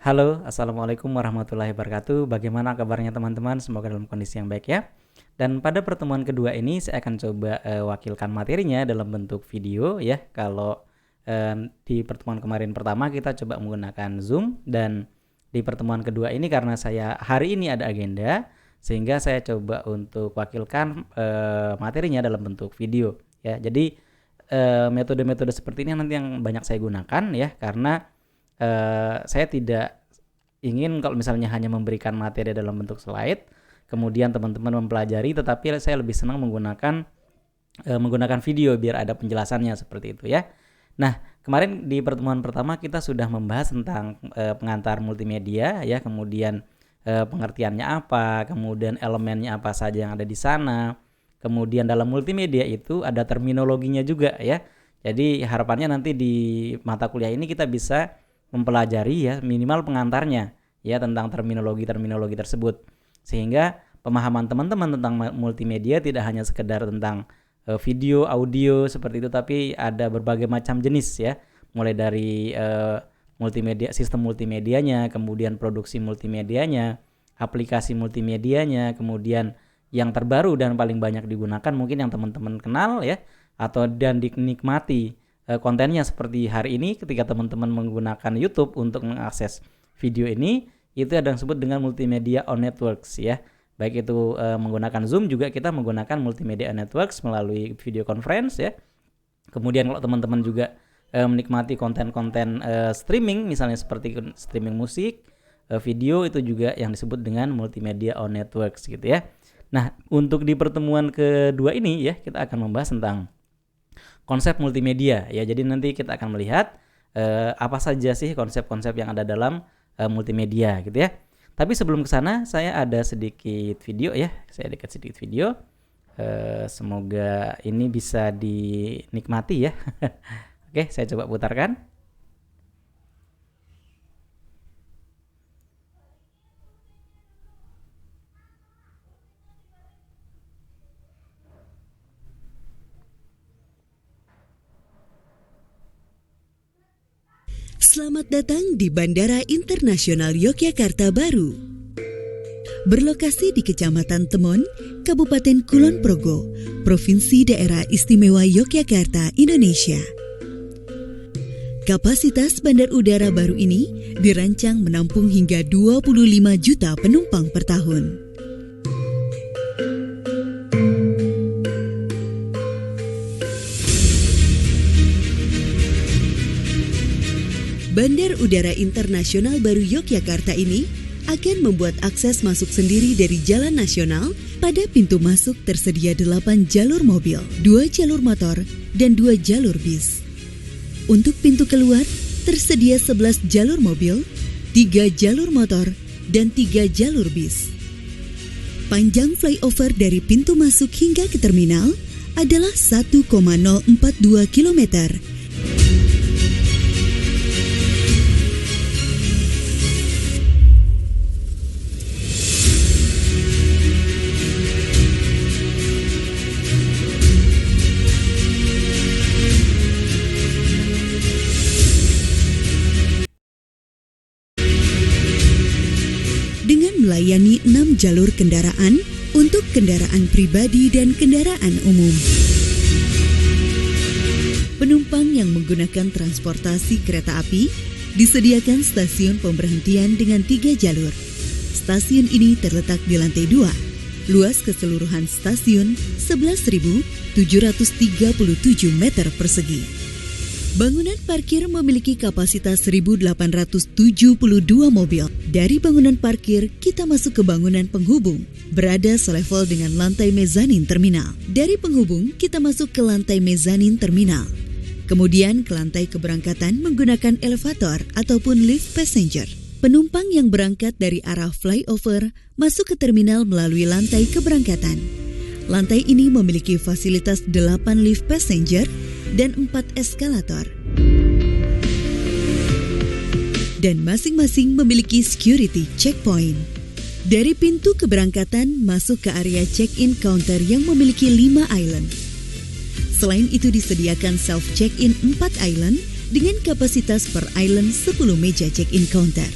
Halo, Assalamualaikum warahmatullahi wabarakatuh. Bagaimana kabarnya teman-teman? Semoga dalam kondisi yang baik ya. Dan pada pertemuan kedua ini saya akan coba wakilkan materinya dalam bentuk video ya. Kalau di pertemuan kemarin pertama kita coba menggunakan Zoom, dan di pertemuan kedua ini karena saya hari ini ada agenda, sehingga saya coba untuk wakilkan materinya dalam bentuk video ya. Jadi metode-metode seperti ini nanti yang banyak saya gunakan ya, karena saya tidak ingin kalau misalnya hanya memberikan materi dalam bentuk slide, kemudian teman-teman mempelajari, tetapi saya lebih senang menggunakan video biar ada penjelasannya seperti itu ya. Nah, kemarin di pertemuan pertama kita sudah membahas tentang pengantar multimedia ya, kemudian pengertiannya apa, kemudian elemennya apa saja yang ada di sana. Kemudian dalam multimedia itu ada terminologinya juga ya. Jadi harapannya nanti di mata kuliah ini kita bisa mempelajari ya minimal pengantarnya ya tentang terminologi tersebut, sehingga pemahaman teman-teman tentang multimedia tidak hanya sekedar tentang video, audio seperti itu, tapi ada berbagai macam jenis ya, mulai dari multimedia, sistem multimedianya, kemudian produksi multimedianya, aplikasi multimedianya, kemudian yang terbaru dan paling banyak digunakan mungkin yang teman-teman kenal ya, atau dan dinikmati kontennya seperti hari ini ketika teman-teman menggunakan YouTube untuk mengakses video ini, itu ada yang disebut dengan multimedia on networks ya. Baik itu menggunakan Zoom, juga kita menggunakan multimedia on networks melalui video conference ya. Kemudian kalau teman-teman juga menikmati konten-konten streaming, misalnya seperti streaming musik, video, itu juga yang disebut dengan multimedia on networks gitu ya. Nah, untuk di pertemuan kedua ini ya, kita akan membahas tentang konsep multimedia ya. Jadi nanti kita akan melihat apa saja sih konsep-konsep yang ada dalam multimedia gitu ya. Tapi sebelum ke sana saya ada sedikit video ya. Saya dekat sedikit video. Semoga ini bisa dinikmati ya. Oke, saya coba putarkan. Selamat datang di Bandara Internasional Yogyakarta Baru. Berlokasi di Kecamatan Temon, Kabupaten Kulon Progo, Provinsi Daerah Istimewa Yogyakarta, Indonesia. Kapasitas bandar udara baru ini dirancang menampung hingga 25 juta penumpang per tahun. Bandar Udara Internasional Baru Yogyakarta ini akan membuat akses masuk sendiri dari jalan nasional. Pada pintu masuk tersedia 8 jalur mobil, 2 jalur motor, dan 2 jalur bis. Untuk pintu keluar tersedia 11 jalur mobil, 3 jalur motor, dan 3 jalur bis. Panjang flyover dari pintu masuk hingga ke terminal adalah 1,042 km. Melayani 6 jalur kendaraan untuk kendaraan pribadi dan kendaraan umum. Penumpang yang menggunakan transportasi kereta api disediakan stasiun pemberhentian dengan 3 jalur. Stasiun ini terletak di lantai 2. Luas keseluruhan stasiun 11.737 meter persegi. Bangunan parkir memiliki kapasitas 1.872 mobil. Dari bangunan parkir, kita masuk ke bangunan penghubung, berada selevel dengan lantai mezanin terminal. Dari penghubung, kita masuk ke lantai mezanin terminal. Kemudian ke lantai keberangkatan menggunakan elevator ataupun lift passenger. Penumpang yang berangkat dari arah flyover masuk ke terminal melalui lantai keberangkatan. Lantai ini memiliki fasilitas 8 lift passenger dan 4 eskalator. Dan masing-masing memiliki security checkpoint. Dari pintu keberangkatan masuk ke area check-in counter yang memiliki 5 island. Selain itu disediakan self check-in 4 island dengan kapasitas per island 10 meja check-in counter.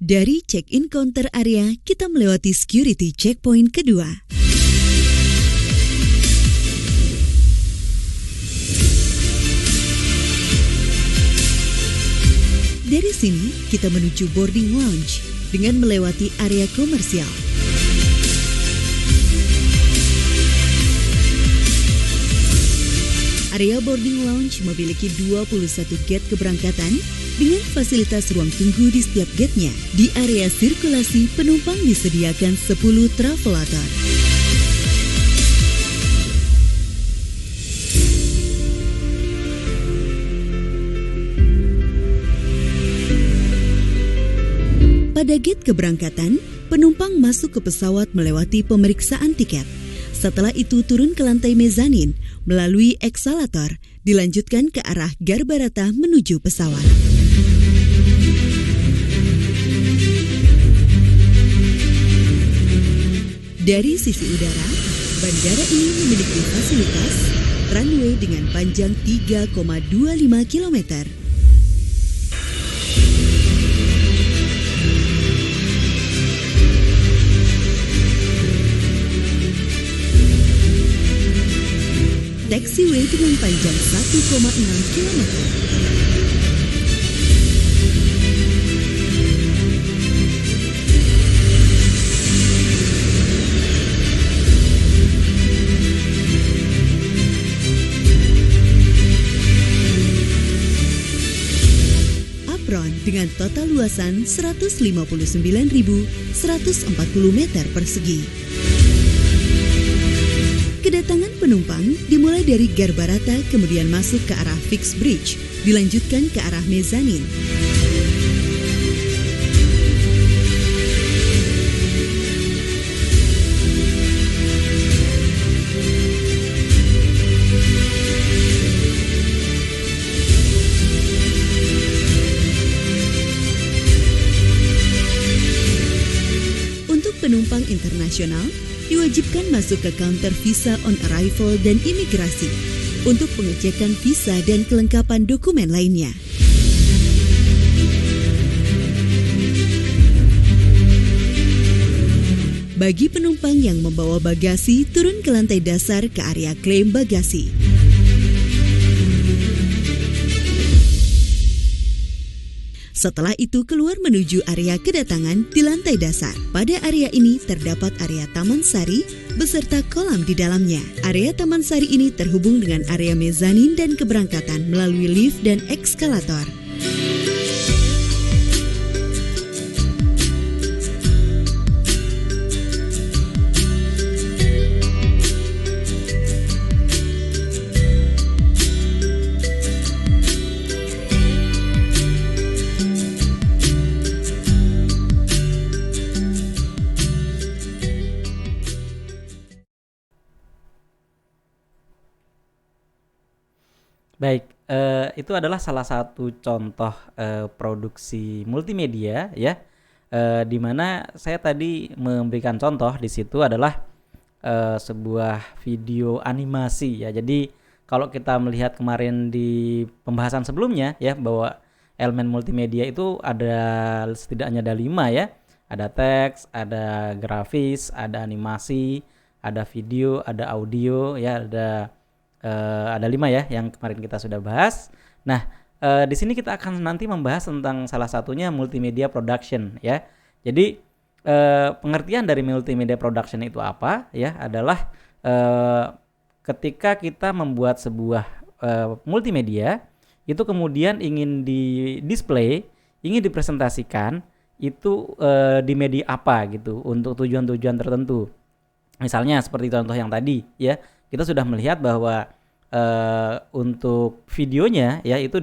Dari check-in counter area, kita melewati security checkpoint kedua. Dari sini, kita menuju boarding lounge dengan melewati area komersial. Area boarding lounge memiliki 21 gate keberangkatan dengan fasilitas ruang tunggu di setiap gate-nya. Di area sirkulasi, penumpang disediakan 10 travelator. Pada gate keberangkatan, penumpang masuk ke pesawat melewati pemeriksaan tiket. Setelah itu turun ke lantai mezanin melalui eskalator, dilanjutkan ke arah Garbarata menuju pesawat. Dari sisi udara, bandara ini memiliki fasilitas runway dengan panjang 3,25 km. Taxiway dengan panjang 1,6 km. Apron dengan total luasan 159.140 meter persegi. Kedatangan penumpang dimulai dari Garbarata, kemudian masuk ke arah Fixed Bridge, dilanjutkan ke arah mezanin. Untuk penumpang internasional, diwajibkan masuk ke counter visa on arrival dan imigrasi untuk pengecekan visa dan kelengkapan dokumen lainnya. Bagi penumpang yang membawa bagasi, turun ke lantai dasar ke area klaim bagasi. Setelah itu keluar menuju area kedatangan di lantai dasar. Pada area ini terdapat area Taman Sari beserta kolam di dalamnya. Area Taman Sari ini terhubung dengan area mezanin dan keberangkatan melalui lift dan eskalator. Baik, itu adalah salah satu contoh produksi multimedia ya, di mana saya tadi memberikan contoh di situ adalah sebuah video animasi ya. Jadi kalau kita melihat kemarin di pembahasan sebelumnya ya, bahwa elemen multimedia itu setidaknya ada 5 ya. Ada teks, ada grafis, ada animasi, ada video, ada audio ya, ada 5 ya yang kemarin kita sudah bahas. Nah, di sini kita akan nanti membahas tentang salah satunya multimedia production ya. Jadi pengertian dari multimedia production itu apa ya, adalah ketika kita membuat sebuah multimedia itu kemudian ingin di-display, ingin dipresentasikan itu di media apa gitu untuk tujuan-tujuan tertentu. Misalnya seperti contoh yang tadi ya, kita sudah melihat bahwa untuk videonya ya itu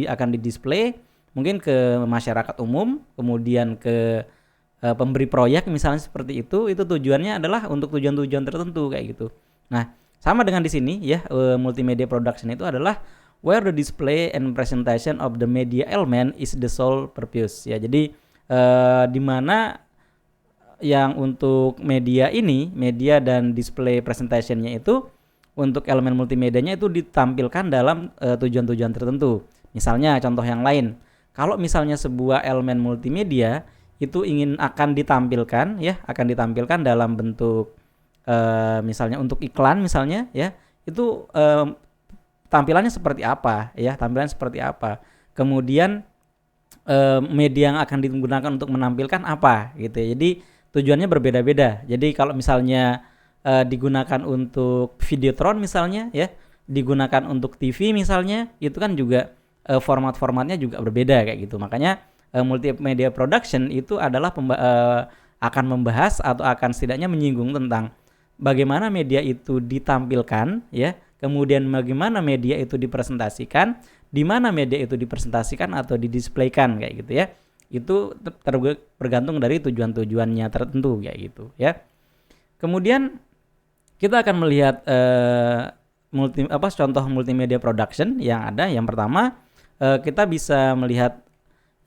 akan di-display mungkin ke masyarakat umum, kemudian ke pemberi proyek misalnya seperti itu tujuannya adalah untuk tujuan-tujuan tertentu kayak gitu. Nah, sama dengan di sini ya, multimedia production itu adalah where the display and presentation of the media element is the sole purpose ya. Jadi di mana yang untuk media ini, media dan display presentationnya itu untuk elemen multimedianya itu ditampilkan dalam tujuan-tujuan tertentu. Misalnya contoh yang lain, kalau misalnya sebuah elemen multimedia itu akan ditampilkan ya, akan ditampilkan dalam bentuk misalnya untuk iklan misalnya ya, itu tampilannya seperti apa ya, tampilannya seperti apa. Kemudian media yang akan digunakan untuk menampilkan apa gitu ya. Jadi tujuannya berbeda-beda. Jadi kalau misalnya digunakan untuk videotron misalnya ya, digunakan untuk TV misalnya, itu kan juga format-formatnya juga berbeda kayak gitu. Makanya multimedia production itu adalah akan membahas atau akan setidaknya menyinggung tentang bagaimana media itu ditampilkan ya, kemudian bagaimana media itu dipresentasikan, di mana media itu dipresentasikan atau didisplaykan kayak gitu ya. Itu tergantung dari tujuan-tujuannya tertentu kayak gitu ya. Kemudian kita akan melihat contoh multimedia production yang ada. Yang pertama kita bisa melihat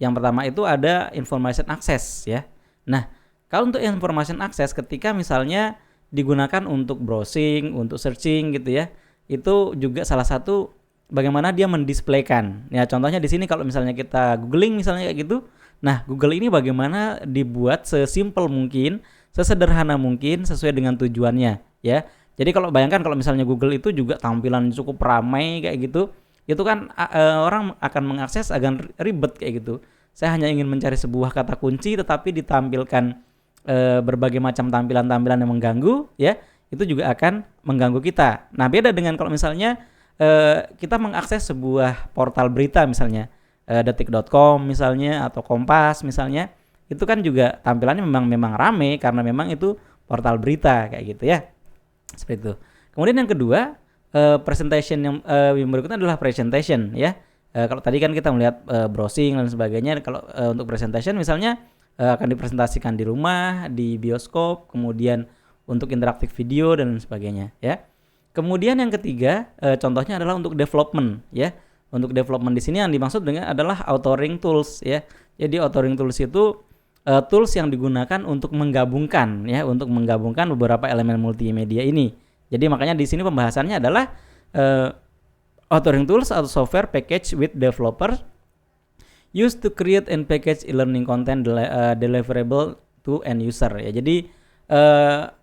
yang pertama itu ada information access ya. Nah, kalau untuk information access ketika misalnya digunakan untuk browsing, untuk searching gitu ya, itu juga salah satu bagaimana dia mendisplaykan. Ya contohnya di sini kalau misalnya kita googling misalnya kayak gitu. Nah, Google ini bagaimana dibuat sesimpel mungkin, sesederhana mungkin sesuai dengan tujuannya ya. Jadi kalau bayangkan kalau misalnya Google itu juga tampilan cukup ramai kayak gitu, itu kan orang akan mengakses agak ribet kayak gitu. Saya hanya ingin mencari sebuah kata kunci tetapi ditampilkan berbagai macam tampilan-tampilan yang mengganggu ya, itu juga akan mengganggu kita. Nah, beda dengan kalau misalnya kita mengakses sebuah portal berita misalnya detik.com misalnya atau Kompas misalnya, itu kan juga tampilannya memang rame karena memang itu portal berita kayak gitu ya. Seperti itu. Kemudian yang kedua, presentation yang berikutnya adalah presentation ya. Kalau tadi kan kita melihat browsing dan sebagainya, kalau untuk presentation misalnya akan dipresentasikan di rumah, di bioskop, kemudian untuk interaktif video dan sebagainya ya. Kemudian yang ketiga, contohnya adalah untuk development ya. Untuk development di sini yang dimaksud dengan adalah authoring tools ya. Jadi authoring tools itu tools yang digunakan untuk menggabungkan ya, untuk menggabungkan beberapa elemen multimedia ini. Jadi makanya di sini pembahasannya adalah authoring tools atau software package with developer used to create and package e-learning content deliverable to end user ya. Jadi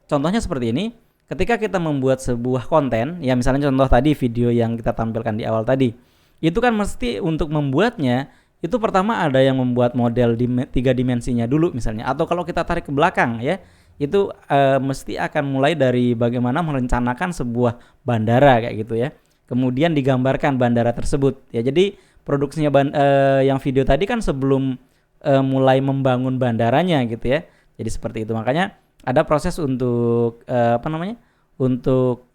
contohnya seperti ini. Ketika kita membuat sebuah konten, ya misalnya contoh tadi video yang kita tampilkan di awal tadi, itu kan mesti untuk membuatnya itu pertama ada yang membuat model 3 dimensinya dulu misalnya, atau kalau kita tarik ke belakang ya, itu mesti akan mulai dari bagaimana merencanakan sebuah bandara kayak gitu ya. Kemudian digambarkan bandara tersebut ya. Jadi produksinya yang video tadi kan sebelum mulai membangun bandaranya gitu ya. Jadi seperti itu. Makanya ada proses untuk untuk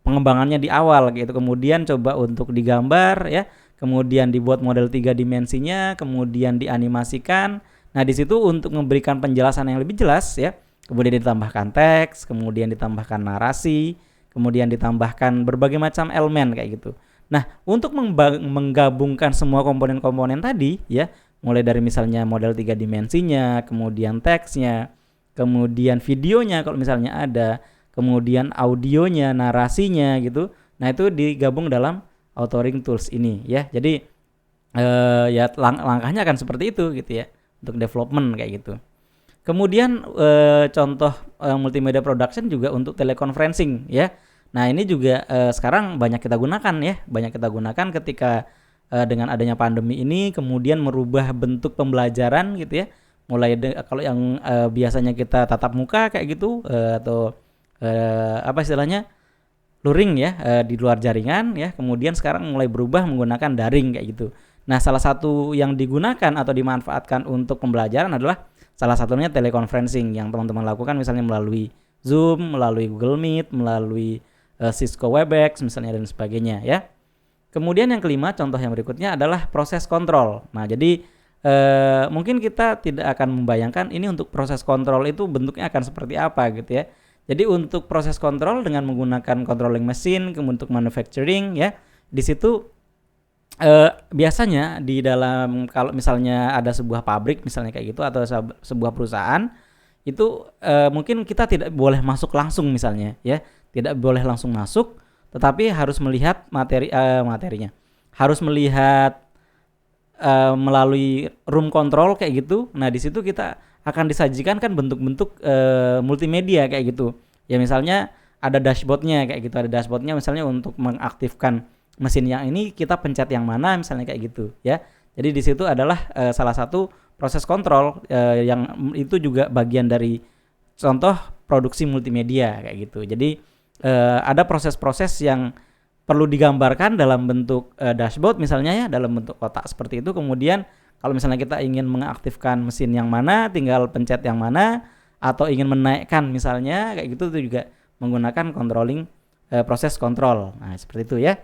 pengembangannya di awal gitu. Kemudian coba untuk digambar ya. Kemudian dibuat model 3 dimensinya, kemudian dianimasikan. Nah, di situ untuk memberikan penjelasan yang lebih jelas ya. Kemudian ditambahkan teks, kemudian ditambahkan narasi, kemudian ditambahkan berbagai macam elemen kayak gitu. Nah, untuk menggabungkan semua komponen-komponen tadi ya, mulai dari misalnya model 3 dimensinya, kemudian teksnya, kemudian videonya kalau misalnya ada, kemudian audionya, narasinya gitu. Nah, itu digabung dalam authoring tools ini ya. Jadi ya langkahnya akan seperti itu gitu ya untuk development kayak gitu. Kemudian contoh multimedia production juga untuk teleconferencing ya. Nah, ini juga sekarang banyak kita gunakan ya, banyak kita gunakan ketika dengan adanya pandemi ini kemudian merubah bentuk pembelajaran gitu ya. Mulai kalau yang biasanya kita tatap muka kayak gitu atau apa istilahnya luring ya di luar jaringan ya, kemudian sekarang mulai berubah menggunakan daring kayak gitu. Nah, salah satu yang digunakan atau dimanfaatkan untuk pembelajaran adalah salah satunya teleconferencing yang teman-teman lakukan misalnya melalui Zoom, melalui Google Meet, melalui Cisco Webex misalnya dan sebagainya ya. Kemudian yang kelima, contoh yang berikutnya adalah proses kontrol. Nah, jadi mungkin kita tidak akan membayangkan ini untuk proses kontrol itu bentuknya akan seperti apa gitu ya. Jadi untuk proses kontrol dengan menggunakan controlling machine untuk manufacturing ya, di situ biasanya di dalam kalau misalnya ada sebuah pabrik misalnya kayak gitu atau sebuah perusahaan itu mungkin kita tidak boleh masuk langsung misalnya ya, tidak boleh langsung masuk, tetapi harus melihat materinya, harus melihat melalui room control kayak gitu. Nah di situ kita akan disajikan kan bentuk-bentuk multimedia kayak gitu ya, misalnya ada dashboardnya kayak gitu, ada dashboardnya misalnya untuk mengaktifkan mesin yang ini kita pencet yang mana misalnya kayak gitu ya. Jadi di situ adalah salah satu proses kontrol yang itu juga bagian dari contoh produksi multimedia kayak gitu. Jadi ada proses-proses yang perlu digambarkan dalam bentuk dashboard misalnya ya, dalam bentuk kotak seperti itu. Kemudian kalau misalnya kita ingin mengaktifkan mesin yang mana, tinggal pencet yang mana, atau ingin menaikkan misalnya kayak gitu, itu juga menggunakan controlling proses kontrol. Nah seperti itu ya.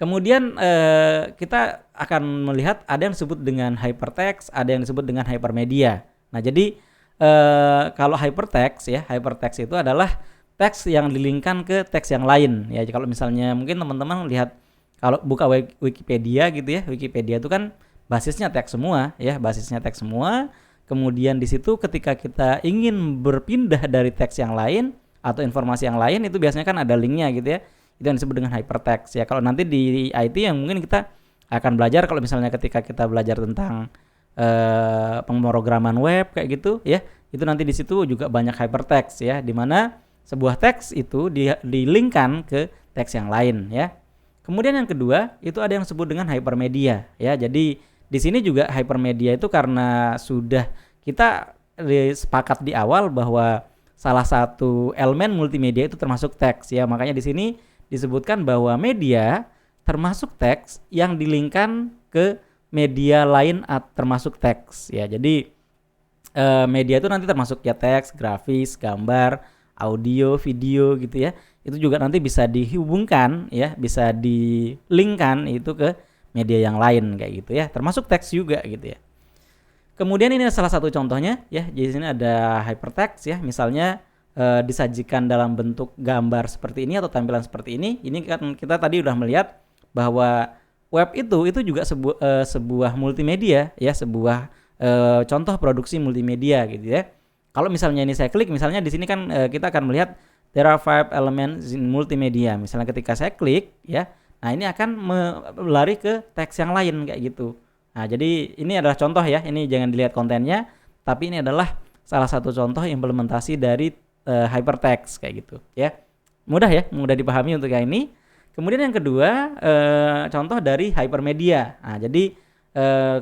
Kemudian kita akan melihat ada yang disebut dengan hypertext, ada yang disebut dengan hypermedia. Nah jadi kalau hypertext ya, hypertext itu adalah teks yang dilingkan ke teks yang lain ya. Kalau misalnya mungkin teman-teman lihat kalau buka Wikipedia gitu ya, Wikipedia itu kan basisnya teks semua ya, basisnya teks semua. Kemudian di situ ketika kita ingin berpindah dari teks yang lain atau informasi yang lain, itu biasanya kan ada linknya gitu ya. Itu yang disebut dengan hypertext ya. Kalau nanti di IT yang mungkin kita akan belajar, kalau misalnya ketika kita belajar tentang pemrograman web kayak gitu ya, itu nanti di situ juga banyak hypertext ya, di mana sebuah teks itu dilingkan ke teks yang lain ya. Kemudian yang kedua itu ada yang disebut dengan hypermedia ya. Jadi di sini juga hypermedia itu karena sudah kita sepakat di awal bahwa salah satu elemen multimedia itu termasuk teks ya. Makanya di sini disebutkan bahwa media termasuk teks yang dilingkan ke media lain termasuk teks ya. Jadi media itu nanti termasuk ya teks, grafis, gambar, audio, video gitu ya. Itu juga nanti bisa dihubungkan ya, bisa dilingkan itu ke media yang lain kayak gitu ya. Termasuk teks juga gitu ya. Kemudian ini salah satu contohnya ya. Di sini ada hypertext ya, misalnya disajikan dalam bentuk gambar seperti ini atau tampilan seperti ini. Ini kan kita tadi udah melihat bahwa web itu juga sebuah multimedia ya, sebuah contoh produksi multimedia gitu ya. Kalau misalnya ini saya klik, misalnya di sini kan kita akan melihat there are 5 elements in multimedia. Misalnya ketika saya klik ya, nah ini akan lari ke teks yang lain kayak gitu. Nah jadi ini adalah contoh ya, ini jangan dilihat kontennya, tapi ini adalah salah satu contoh implementasi dari hypertext kayak gitu ya. Mudah ya, mudah dipahami untuk yang ini. Kemudian yang kedua contoh dari hypermedia. Nah jadi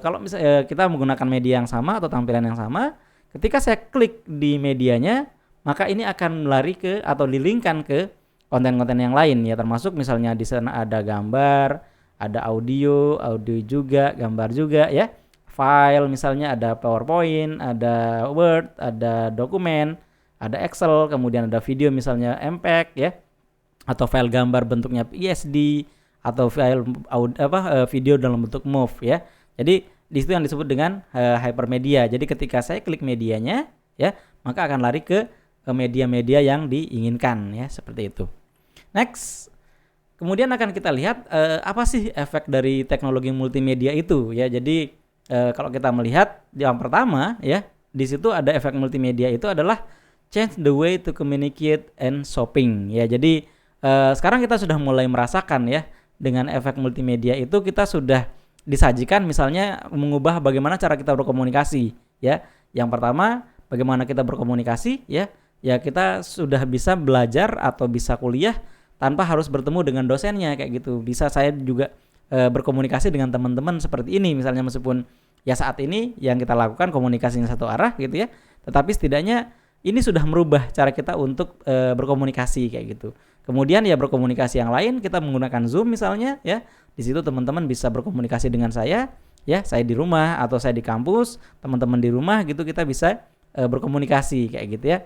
kalau misalnya kita menggunakan media yang sama atau tampilan yang sama, ketika saya klik di medianya, maka ini akan lari ke atau dilingkan ke konten-konten yang lain ya, termasuk misalnya di sana ada gambar, ada audio juga, gambar juga ya. File misalnya ada PowerPoint, ada Word, ada dokumen, ada Excel, kemudian ada video misalnya MPEG ya, atau file gambar bentuknya PSD, atau file video dalam bentuk MOV ya. Jadi di situ yang disebut dengan hypermedia. Jadi ketika saya klik medianya ya, maka akan lari ke media-media yang diinginkan ya, seperti itu. Next. Kemudian akan kita lihat apa sih efek dari teknologi multimedia itu ya. Jadi kalau kita melihat yang pertama ya, di situ ada efek multimedia itu adalah change the way to communicate and shopping ya. Jadi sekarang kita sudah mulai merasakan ya, dengan efek multimedia itu kita sudah disajikan misalnya mengubah bagaimana cara kita berkomunikasi ya. Yang pertama, bagaimana kita berkomunikasi ya. Ya kita sudah bisa belajar atau bisa kuliah tanpa harus bertemu dengan dosennya kayak gitu. Bisa saya juga berkomunikasi dengan teman-teman seperti ini misalnya, meskipun ya saat ini yang kita lakukan komunikasinya satu arah gitu ya, tetapi setidaknya ini sudah merubah cara kita untuk berkomunikasi kayak gitu. Kemudian ya berkomunikasi yang lain kita menggunakan Zoom misalnya ya. Di situ teman-teman bisa berkomunikasi dengan saya ya, saya di rumah atau saya di kampus, teman-teman di rumah gitu, kita bisa berkomunikasi kayak gitu ya.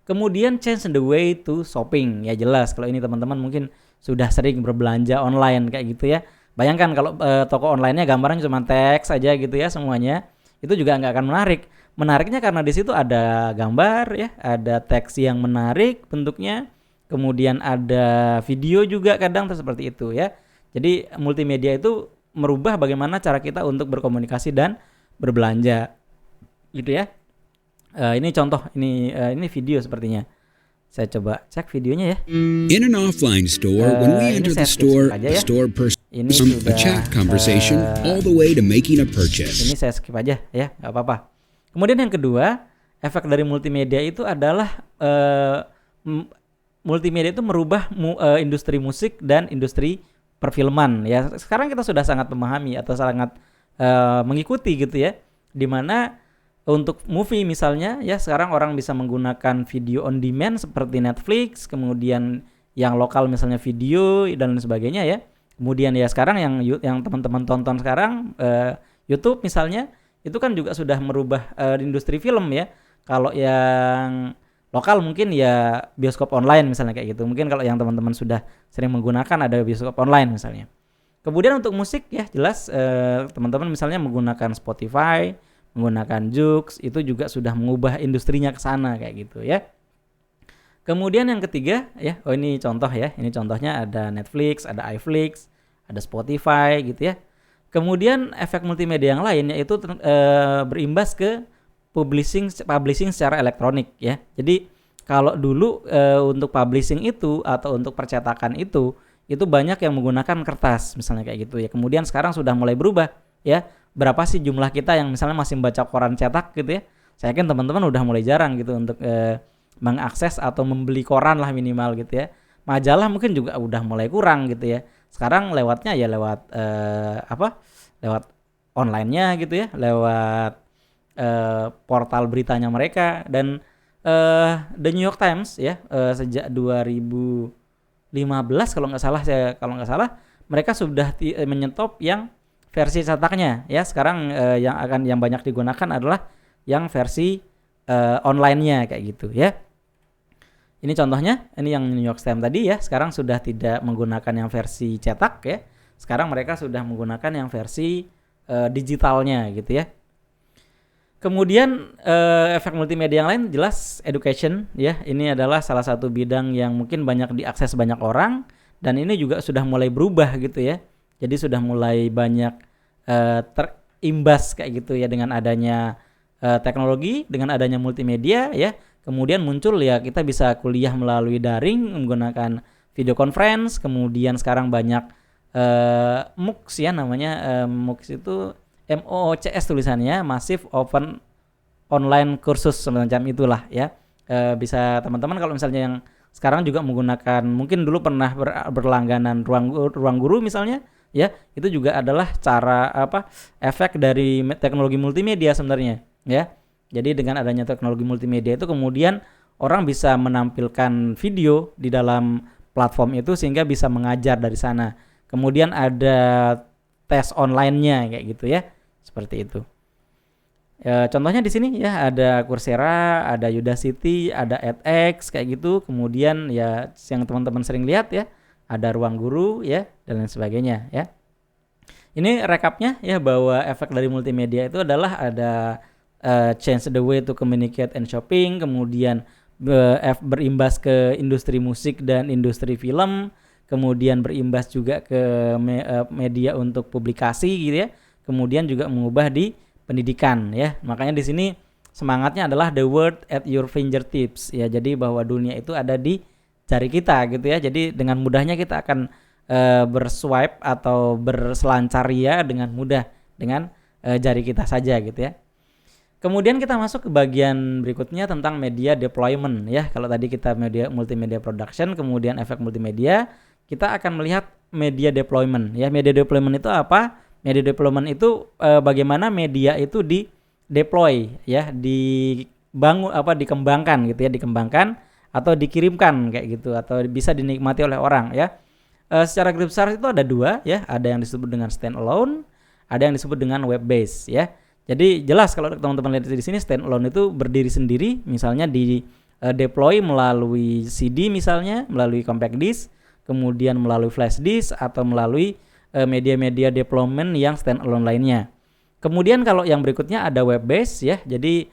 Kemudian change the way to shopping ya, jelas kalau ini teman-teman mungkin sudah sering berbelanja online kayak gitu ya. Bayangkan kalau toko online-nya gambarnya cuma teks aja gitu ya semuanya, itu juga nggak akan menarik. Menariknya karena di situ ada gambar ya, ada teks yang menarik bentuknya, kemudian ada video juga kadang seperti itu ya. Jadi multimedia itu merubah bagaimana cara kita untuk berkomunikasi dan berbelanja gitu ya. Ini contoh, ini video sepertinya. Saya coba cek videonya ya. In an offline store, when we Ini enter saya the skip store, aja the ya. store person Ini from a sudah, chat conversation all the way to making a purchase. Ini saya skip aja ya, nggak apa-apa. Kemudian yang kedua, efek dari multimedia itu adalah multimedia itu merubah industri musik dan industri perfilman ya. Sekarang kita sudah sangat memahami atau sangat mengikuti gitu ya, dimana untuk movie misalnya ya, sekarang orang bisa menggunakan video on demand seperti Netflix, kemudian yang lokal misalnya video dan sebagainya ya. Kemudian ya sekarang yang teman-teman tonton sekarang YouTube misalnya, itu kan juga sudah merubah industri film ya. Kalau yang lokal mungkin ya bioskop online misalnya kayak gitu. Mungkin kalau yang teman-teman sudah sering menggunakan ada bioskop online misalnya. Kemudian untuk musik ya jelas teman-teman misalnya menggunakan Spotify, menggunakan Joox, itu juga sudah mengubah industrinya ke sana kayak gitu ya. Kemudian yang ketiga ya, ini contoh ya. Ini contohnya ada Netflix, ada iFlix, ada Spotify gitu ya. Kemudian efek multimedia yang lain yaitu berimbas ke publishing secara elektronik ya. Jadi kalau dulu untuk publishing itu atau untuk percetakan itu banyak yang menggunakan kertas misalnya kayak gitu ya. Kemudian sekarang sudah mulai berubah ya. Berapa sih jumlah kita yang misalnya masih membaca koran cetak gitu ya? Saya yakin teman-teman udah mulai jarang gitu untuk mengakses atau membeli koran lah minimal gitu ya. Majalah mungkin juga udah mulai kurang gitu ya. Sekarang lewatnya ya lewat lewat online-nya gitu ya, lewat portal beritanya mereka. Dan The New York Times ya sejak 2015 kalau nggak salah mereka sudah menyetop yang versi cetaknya ya. Sekarang yang banyak digunakan adalah yang versi online-nya kayak gitu ya. Ini contohnya, ini yang New York Times tadi ya. Sekarang sudah tidak menggunakan yang versi cetak ya. Sekarang mereka sudah menggunakan yang versi digitalnya gitu ya. Kemudian efek multimedia yang lain jelas education ya. Ini adalah salah satu bidang yang mungkin banyak diakses banyak orang, dan ini juga sudah mulai berubah gitu ya. Jadi sudah mulai banyak terimbas kayak gitu ya dengan adanya teknologi, dengan adanya multimedia ya. Kemudian muncul ya kita bisa kuliah melalui daring menggunakan video conference. Kemudian sekarang banyak MOOCs ya namanya. MOOCs itu MOOCs tulisannya, Massive Open Online Kursus semacam itulah ya. Bisa teman-teman kalau misalnya yang sekarang juga menggunakan, mungkin dulu pernah berlangganan ruang guru misalnya ya, itu juga adalah cara efek dari teknologi multimedia sebenarnya ya. Jadi dengan adanya teknologi multimedia itu kemudian orang bisa menampilkan video di dalam platform itu sehingga bisa mengajar dari sana. Kemudian ada tes online-nya kayak gitu ya. Seperti itu. Contohnya di sini ya ada Coursera, ada Udacity, ada edX kayak gitu. Kemudian ya yang teman-teman sering lihat ya, ada ruang guru ya dan lain sebagainya ya. Ini rekapnya ya, bahwa efek dari multimedia itu adalah ada change the way to communicate and shopping, kemudian berimbas ke industri musik dan industri film, kemudian berimbas juga ke media untuk publikasi gitu ya. Kemudian juga mengubah di pendidikan ya. Makanya di sini semangatnya adalah the world at your fingertips ya. Jadi bahwa dunia itu ada di jari kita gitu ya. Jadi dengan mudahnya kita akan berswipe atau berselancaria dengan mudah dengan jari kita saja gitu ya. Kemudian kita masuk ke bagian berikutnya tentang media deployment ya. Kalau tadi kita multimedia production, kemudian efek multimedia, kita akan melihat media deployment ya. Media deployment itu apa? Media deployment itu bagaimana media itu di deploy ya, dikembangkan gitu ya, dikembangkan atau dikirimkan kayak gitu, atau bisa dinikmati oleh orang ya. Secara garis besar itu ada dua ya, ada yang disebut dengan standalone, ada yang disebut dengan web based ya. Jadi jelas kalau teman-teman lihat di sini, standalone itu berdiri sendiri, misalnya di deploy melalui CD misalnya, melalui compact disk, kemudian melalui flash disk atau melalui media-media deployment yang standalone lainnya. Kemudian kalau yang berikutnya ada web based ya. Jadi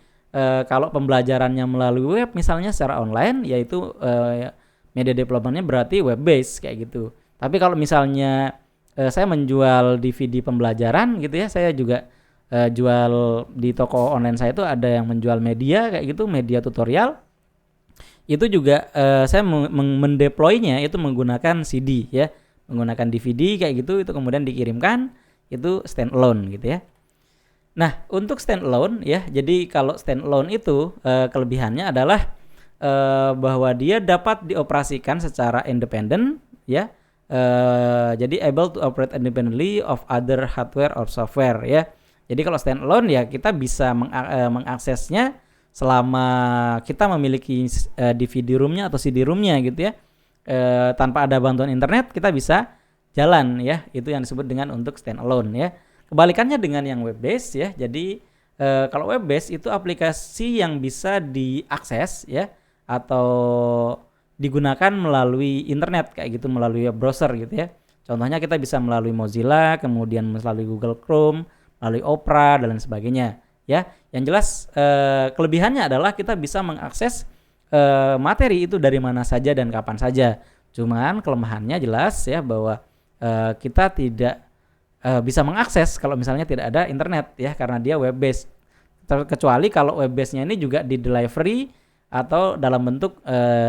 kalau pembelajarannya melalui web misalnya secara online, yaitu media deploymentnya berarti web based kayak gitu. Tapi kalau misalnya saya menjual DVD pembelajaran gitu ya, saya juga jual di toko online saya itu ada yang menjual media kayak gitu, media tutorial. Itu juga saya mendeploynya itu menggunakan CD ya, menggunakan DVD kayak gitu, itu kemudian dikirimkan, itu standalone gitu ya. Nah, untuk standalone ya, jadi kalau standalone itu kelebihannya adalah bahwa dia dapat dioperasikan secara independen ya. Jadi able to operate independently of other hardware or software ya. Jadi kalau standalone ya kita bisa mengaksesnya selama kita memiliki DVD room-nya atau CD room-nya gitu ya. Tanpa ada bantuan internet kita bisa jalan ya. Itu yang disebut dengan untuk standalone ya. Kebalikannya dengan yang web based ya. Jadi kalau web based itu aplikasi yang bisa diakses ya atau digunakan melalui internet kayak gitu, melalui browser gitu ya. Contohnya kita bisa melalui Mozilla, kemudian melalui Google Chrome, melalui Opera dan lain sebagainya ya. Yang jelas kelebihannya adalah kita bisa mengakses materi itu dari mana saja dan kapan saja. Cuman kelemahannya jelas ya bahwa kita tidak bisa mengakses kalau misalnya tidak ada internet ya, karena dia web based. Kecuali kalau web based-nya ini juga di delivery atau dalam bentuk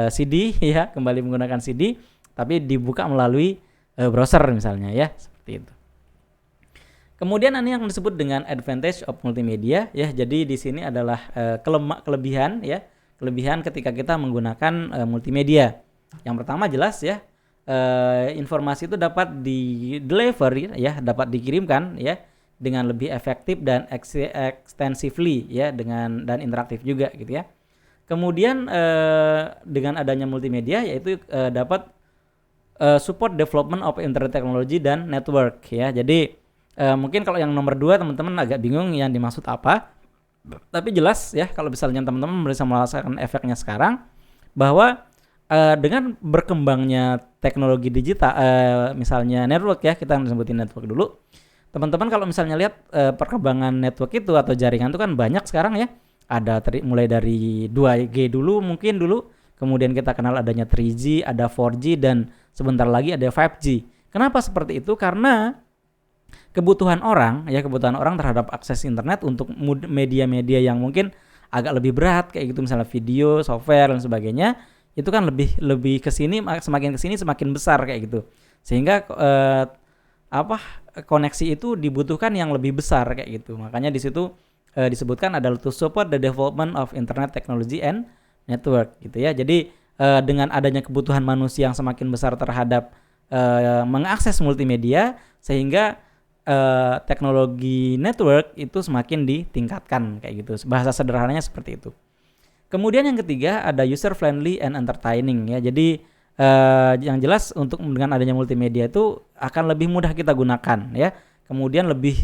CD ya, kembali menggunakan CD tapi dibuka melalui browser misalnya ya, seperti itu. Kemudian ini yang disebut dengan advantage of multimedia ya. Jadi di sini adalah kelebihan ya, kelebihan ketika kita menggunakan multimedia. Yang pertama jelas ya, informasi itu dapat di-deliver ya, dapat dikirimkan ya dengan lebih efektif dan extensively ya, dengan dan interaktif juga gitu ya. Kemudian dengan adanya multimedia yaitu dapat support development of internet technology dan network ya. Jadi mungkin kalau yang nomor 2 teman-teman agak bingung yang dimaksud apa. Tapi jelas ya kalau misalnya teman-teman bisa merasakan efeknya sekarang bahwa dengan berkembangnya teknologi digital, misalnya network ya, kita sebutin network dulu. Teman-teman kalau misalnya lihat perkembangan network itu atau jaringan itu kan banyak sekarang ya. Ada mulai dari 2G dulu mungkin dulu, kemudian kita kenal adanya 3G, ada 4G dan sebentar lagi ada 5G. Kenapa seperti itu? Karena kebutuhan orang terhadap akses internet untuk media-media yang mungkin agak lebih berat kayak gitu, misalnya video, software dan sebagainya, itu kan lebih kesini, semakin kesini semakin besar kayak gitu, sehingga koneksi itu dibutuhkan yang lebih besar kayak gitu. Makanya di situ disebutkan adalah to support the development of internet technology and network gitu ya. Jadi dengan adanya kebutuhan manusia yang semakin besar terhadap mengakses multimedia, sehingga teknologi network itu semakin ditingkatkan kayak gitu. Bahasa sederhananya seperti itu. Kemudian yang ketiga ada user friendly and entertaining ya. Jadi yang jelas untuk dengan adanya multimedia itu akan lebih mudah kita gunakan ya. Kemudian lebih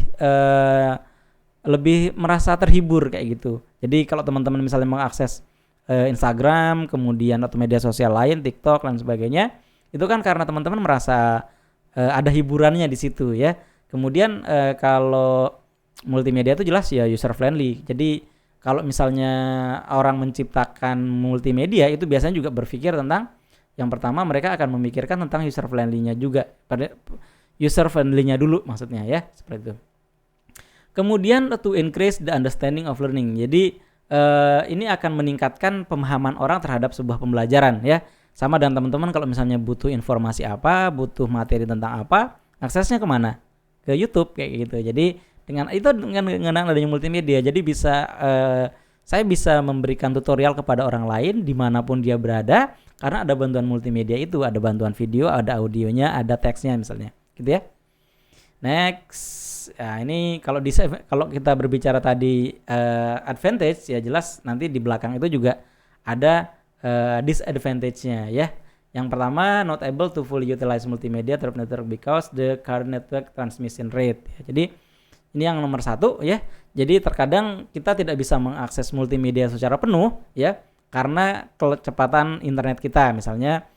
merasa terhibur kayak gitu. Jadi kalau teman-teman misalnya mengakses Instagram, kemudian atau media sosial lain, TikTok dan sebagainya, itu kan karena teman-teman merasa ada hiburannya di situ ya. Kemudian kalau multimedia itu jelas ya user friendly. Jadi kalau misalnya orang menciptakan multimedia itu biasanya juga berpikir tentang, yang pertama mereka akan memikirkan tentang user friendly-nya juga. Pada user friendly-nya dulu maksudnya ya, seperti itu. Kemudian to increase the understanding of learning. Jadi ini akan meningkatkan pemahaman orang terhadap sebuah pembelajaran ya. Sama dengan teman-teman kalau misalnya butuh informasi apa, butuh materi tentang apa, aksesnya kemana? Ke YouTube kayak gitu. Jadi dengan adanya multimedia, jadi saya bisa memberikan tutorial kepada orang lain dimanapun dia berada, karena ada bantuan multimedia itu, ada bantuan video, ada audionya, ada teksnya misalnya, gitu ya. Next, ya ini kalau kita berbicara tadi advantage ya, jelas nanti di belakang itu juga ada disadvantage-nya ya. Yang pertama, not able to fully utilize multimedia through network because the current network transmission rate. Ya, jadi ini yang nomor 1 ya. Jadi terkadang kita tidak bisa mengakses multimedia secara penuh ya, karena kecepatan internet kita misalnya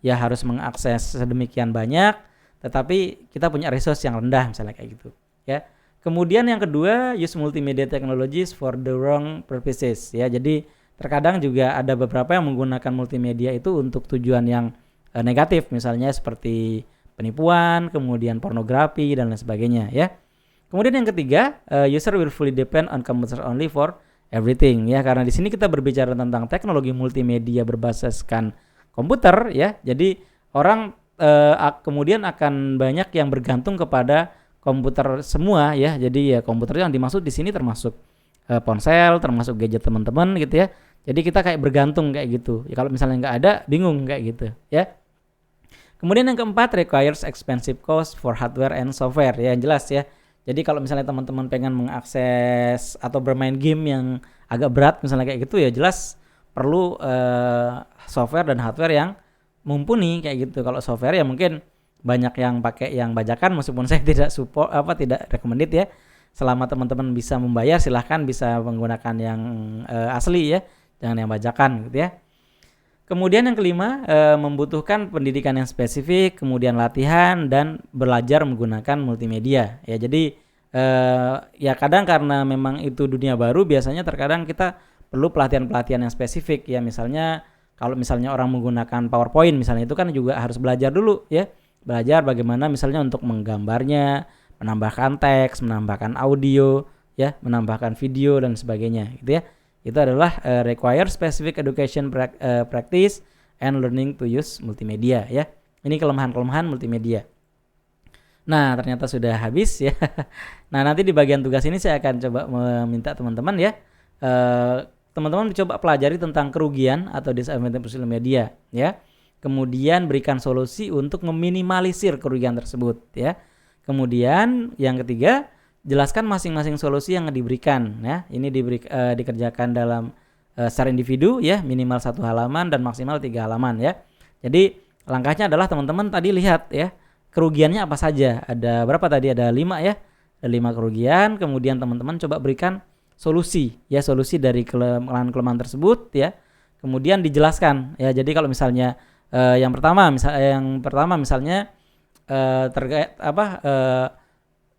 ya harus mengakses sedemikian banyak, tetapi kita punya resource yang rendah misalnya kayak gitu ya. Kemudian yang kedua, use multimedia technologies for the wrong purposes ya. Jadi terkadang juga ada beberapa yang menggunakan multimedia itu untuk tujuan yang negatif, misalnya seperti penipuan, kemudian pornografi dan lain sebagainya ya. Kemudian yang ketiga, user will fully depend on computer only for everything ya, karena di sini kita berbicara tentang teknologi multimedia berbasiskan komputer ya. Jadi orang kemudian akan banyak yang bergantung kepada komputer semua ya. Jadi ya komputer yang dimaksud di sini termasuk ponsel, termasuk gadget teman-teman gitu ya. Jadi kita kayak bergantung kayak gitu. Ya kalau misalnya nggak ada, bingung kayak gitu ya. Kemudian yang keempat, requires expensive cost for hardware and software ya, yang jelas ya. Jadi kalau misalnya teman-teman pengen mengakses atau bermain game yang agak berat misalnya kayak gitu ya, jelas perlu software dan hardware yang mumpuni kayak gitu. Kalau software ya mungkin banyak yang pakai yang bajakan, meskipun saya tidak support tidak recommended ya. Selama teman-teman bisa membayar, silahkan bisa menggunakan yang asli ya, jangan yang bajakan gitu ya. Kemudian yang kelima, membutuhkan pendidikan yang spesifik, kemudian latihan dan belajar menggunakan multimedia. Ya, jadi ya kadang karena memang itu dunia baru, biasanya terkadang kita perlu pelatihan-pelatihan yang spesifik ya. Misalnya kalau misalnya orang menggunakan PowerPoint misalnya, itu kan juga harus belajar dulu ya. Belajar bagaimana misalnya untuk menggambarnya, menambahkan teks, menambahkan audio, ya, menambahkan video dan sebagainya, gitu ya. Itu adalah require specific education practice and learning to use multimedia ya. Ini kelemahan-kelemahan multimedia. Nah, ternyata sudah habis ya. Nah, nanti di bagian tugas ini saya akan coba meminta teman-teman ya, teman-teman coba pelajari tentang kerugian atau disadvantage sosial media ya. Kemudian berikan solusi untuk meminimalisir kerugian tersebut ya. Kemudian yang ketiga, jelaskan masing-masing solusi yang diberikan ya. Ini dikerjakan dalam secara individu ya, minimal 1 halaman dan maksimal 3 halaman ya. Jadi langkahnya adalah teman-teman tadi lihat ya, kerugiannya apa saja. Ada berapa tadi? Ada 5 ya. Ada 5 kerugian. Kemudian teman-teman coba berikan solusi ya, solusi dari kelemahan-kelemahan tersebut ya. Kemudian dijelaskan ya. Jadi kalau misalnya yang pertama misalnya terkait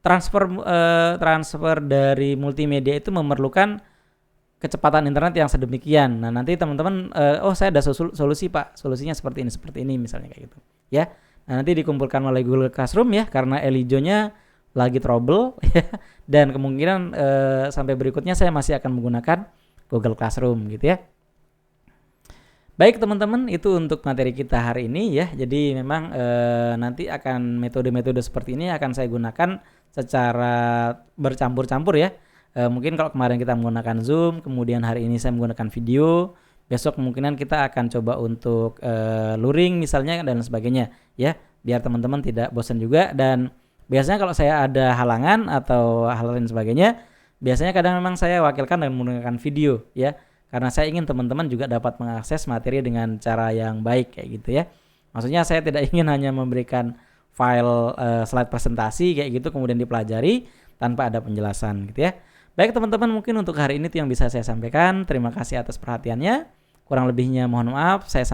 transfer dari multimedia itu memerlukan kecepatan internet yang sedemikian. Nah, nanti teman-teman saya ada solusi Pak, solusinya seperti ini misalnya kayak gitu ya. Nah, nanti dikumpulkan oleh Google Classroom ya, karena Elijo-nya lagi trouble ya, dan kemungkinan sampai berikutnya saya masih akan menggunakan Google Classroom gitu ya. Baik teman-teman, itu untuk materi kita hari ini ya. Jadi memang nanti akan metode-metode seperti ini akan saya gunakan secara bercampur-campur ya. Mungkin kalau kemarin kita menggunakan Zoom, kemudian hari ini saya menggunakan video, besok kemungkinan kita akan coba untuk luring misalnya dan sebagainya ya, biar teman-teman tidak bosan juga. Dan biasanya kalau saya ada halangan atau hal lain sebagainya, biasanya kadang memang saya wakilkan dengan menggunakan video ya, karena saya ingin teman-teman juga dapat mengakses materi dengan cara yang baik kayak gitu ya. Maksudnya saya tidak ingin hanya memberikan file slide presentasi kayak gitu kemudian dipelajari tanpa ada penjelasan gitu ya. Baik teman-teman, mungkin untuk hari ini itu yang bisa saya sampaikan. Terima kasih atas perhatiannya. Kurang lebihnya mohon maaf. Saya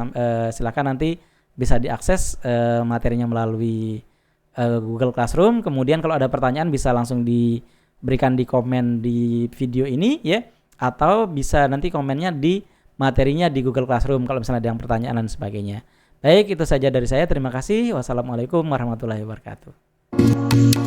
silakan nanti bisa diakses materinya melalui Google Classroom. Kemudian kalau ada pertanyaan bisa langsung diberikan di komen di video ini ya, atau bisa nanti komennya di materinya di Google Classroom kalau misalnya ada yang pertanyaan dan sebagainya. Baik, itu saja dari saya. Terima kasih. Wassalamualaikum warahmatullahi wabarakatuh.